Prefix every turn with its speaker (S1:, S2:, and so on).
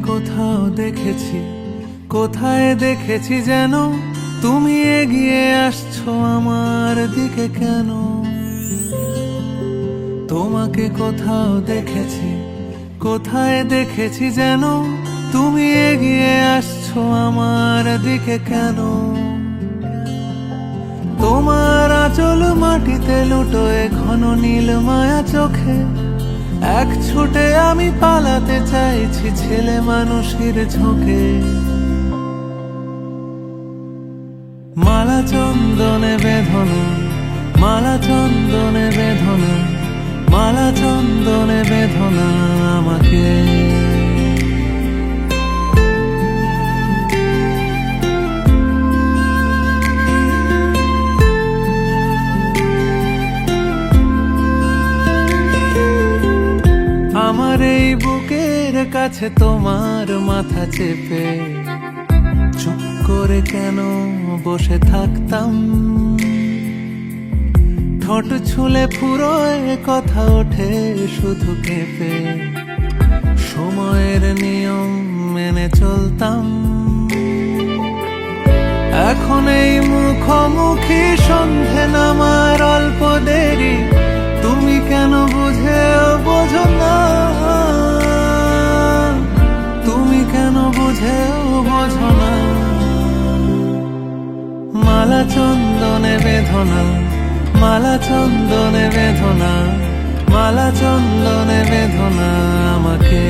S1: কোথাও দেখেছি, কোথায় দেখেছি যেন তুমি এগিয়ে আসছো আমার দিকে কেন? তোমাকে কোথাও দেখেছি, কোথায় দেখেছি যেন তুমি এগিয়ে আসছো আমার দিকে কেন? তোমার আঁচল মাটিতে লুটোয় ঘন নীল মায়া চোখে, এক ছুটে আমি পালাতে চাইছি ছেলে মানুষের ঝোঁকে। মালা চন্দনে বেঁধনা, মালা চন্দনে বেঁধনা, মালা চন্দনে বেঁধনা আমাকে। আমার এই বুকের কাছে তোমার মাথা চেপে চুপ করে কেন বসে থাকতাম? ঠোঁট ছুলে ফুরোয় কথা ওঠে শুধু কেঁপে, সময়ের নিয়ম মেনে চলতাম। এখন এই মুখোমুখি সন্ধে নামার অল্প দেরি, তুমি কেন বুঝেও বোঝো না? তুমি কেন বুঝেও বোঝো না? মালা চন্দনে বেঁধনা, মালা চন্দনে বেঁধনা, মালা চন্দনে বেঁধনা আমাকে।